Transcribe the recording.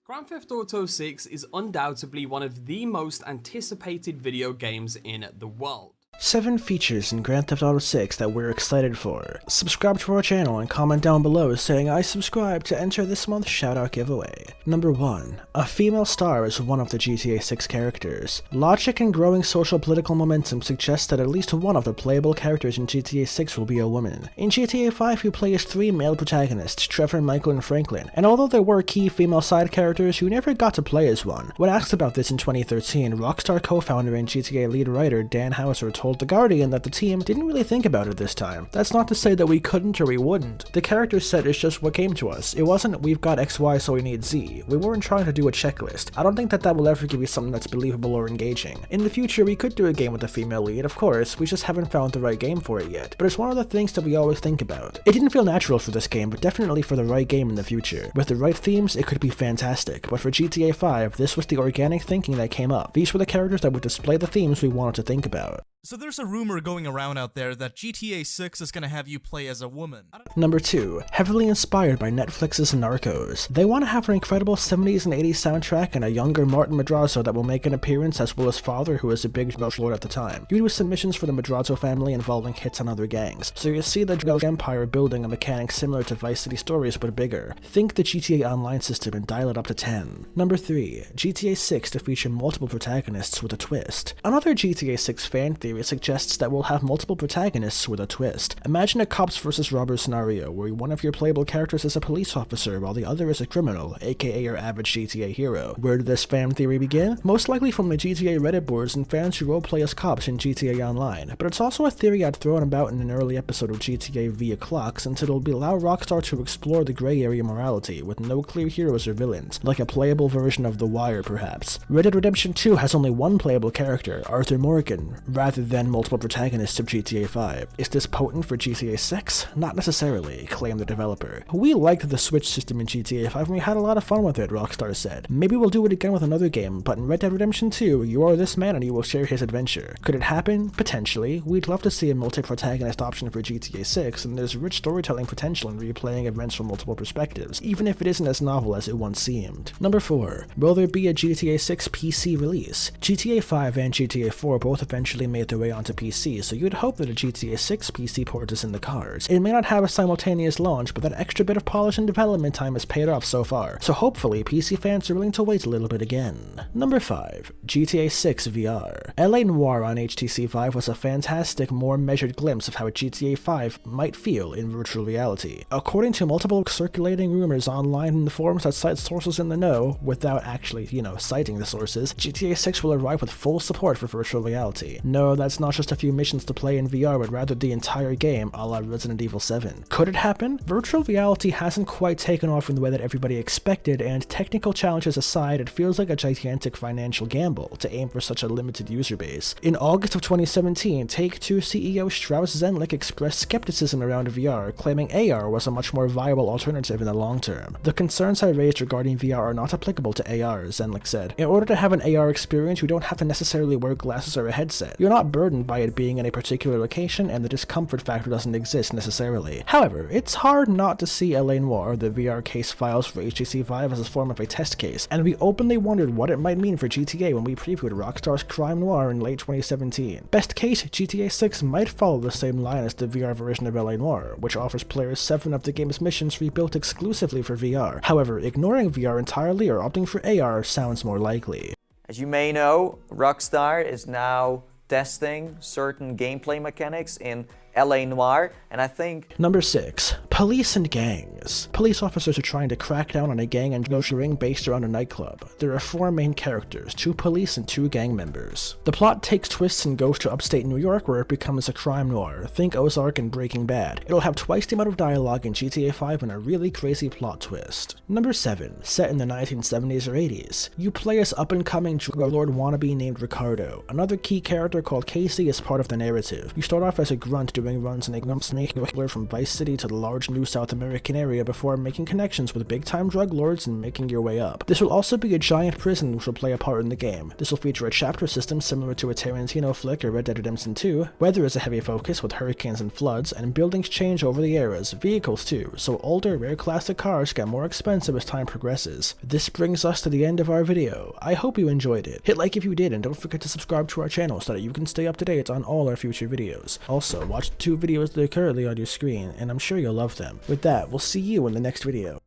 Grand Theft Auto 6 is undoubtedly one of the most anticipated video games in the world. 7 features in Grand Theft Auto 6 that we're excited for. Subscribe to our channel and comment down below saying I subscribe to enter this month's shoutout giveaway. Number 1. A female star is one of the GTA 6 characters. Logic and growing social political momentum suggests that at least one of the playable characters in GTA 6 will be a woman. In GTA 5 you play as 3 male protagonists, Trevor, Michael, and Franklin, and although there were key female side characters, you never got to play as one. When asked about this in 2013, Rockstar co-founder and GTA lead writer Dan Houser told The Guardian that the team didn't really think about it this time. That's not to say that we couldn't or we wouldn't. The character set is just what came to us. It wasn't we've got XY so we need Z. We weren't trying to do a checklist. I don't think that will ever give you something that's believable or engaging. In the future we could do a game with a female lead, of course, we just haven't found the right game for it yet. But it's one of the things that we always think about. It didn't feel natural for this game, but definitely for the right game in the future. With the right themes, it could be fantastic. But for GTA 5, this was the organic thinking that came up. These were the characters that would display the themes we wanted to think about. So there's a rumor going around out there that GTA 6 is gonna have you play as a woman. Number 2. Heavily inspired by Netflix's Narcos. They want to have an incredible 70s and 80s soundtrack and a younger Martin Madrazo that will make an appearance as Will's father, who was a big drug lord at the time. You do submissions for the Madrazo family involving hits on other gangs. So you see the drug empire building a mechanic similar to Vice City Stories but bigger. Think the GTA Online system and dial it up to 10. Number 3. GTA 6 to feature multiple protagonists with a twist. Another GTA 6 fan theory suggests that we'll have multiple protagonists with a twist. Imagine a cops versus robbers scenario where one of your playable characters is a police officer while the other is a criminal, aka your average GTA hero. Where did this fan theory begin? Most likely from the GTA Reddit boards and fans who roleplay as cops in GTA Online, but it's also a theory I'd thrown about in an early episode of GTA via Clock, since it'll allow Rockstar to explore the grey area morality with no clear heroes or villains, like a playable version of The Wire perhaps. Red Dead Redemption 2 has only one playable character, Arthur Morgan, rather than multiple protagonists of GTA 5. Is this potent for GTA 6? Not necessarily, claimed the developer. We liked the Switch system in GTA 5 and we had a lot of fun with it, Rockstar said. Maybe we'll do it again with another game, but in Red Dead Redemption 2, you are this man and you will share his adventure. Could it happen? Potentially. We'd love to see a multi-protagonist option for GTA 6, and there's rich storytelling potential in replaying events from multiple perspectives, even if it isn't as novel as it once seemed. Number 4. Will there be a GTA 6 PC release? GTA 5 and GTA 4 both eventually made their way onto PC, so you'd hope that a GTA 6 PC port is in the cards. It may not have a simultaneous launch, but that extra bit of polish and development time has paid off so far, so hopefully PC fans are willing to wait a little bit again. Number 5. GTA 6 VR. LA Noire on HTC Vive was a fantastic, more measured glimpse of how GTA 5 might feel in virtual reality. According to multiple circulating rumors online in the forums that cite sources in the know, without actually, citing the sources, GTA 6 will arrive with full support for virtual reality. No, that's not just a few missions to play in VR, but rather the entire game, a la Resident Evil 7. Could it happen? Virtual reality hasn't quite taken off in the way that everybody expected, and technical challenges aside, it feels like a gigantic financial gamble to aim for such a limited user base. In August of 2017, Take-Two CEO Strauss Zelnick expressed skepticism around VR, claiming AR was a much more viable alternative in the long term. The concerns I raised regarding VR are not applicable to AR, Zelnick said. In order to have an AR experience, you don't have to necessarily wear glasses or a headset. You're not burdened by it being in a particular location, and the discomfort factor doesn't exist necessarily. However, it's hard not to see LA Noire, the VR case files for HTC Vive, as a form of a test case, and we openly wondered what it might mean for GTA when we previewed Rockstar's Crime Noir in late 2017. Best case, GTA 6 might follow the same line as the VR version of LA Noire, which offers players 7 of the game's missions rebuilt exclusively for VR. However, ignoring VR entirely or opting for AR sounds more likely. As you may know, Rockstar is now testing certain gameplay mechanics in LA Noire, and I think... Number 6. Police and gangs. Police officers are trying to crack down on a gang and ring based around a nightclub. There are 4 main characters, 2 police and 2 gang members. The plot takes twists and goes to upstate New York where it becomes a crime noir. Think Ozark and Breaking Bad. It'll have twice the amount of dialogue in GTA 5 and a really crazy plot twist. Number 7. Set in the 1970s or 80s. You play as up-and-coming drug lord wannabe named Ricardo. Another key character called Casey is part of the narrative. You start off as a grunt doing runs in a making a from Vice City to the large new South American area before making connections with big-time drug lords and making your way up. This will also be a giant prison which will play a part in the game. This will feature a chapter system similar to a Tarantino flick or Red Dead Redemption 2. Weather is a heavy focus with hurricanes and floods, and buildings change over the eras, vehicles too, so older, rare classic cars get more expensive as time progresses. This brings us to the end of our video. I hope you enjoyed it. Hit like if you did, and don't forget to subscribe to our channel so that you can stay up to date on all our future videos. Also, watch the 2 videos that are currently on your screen, and I'm sure you'll love them. With that, we'll see you in the next video.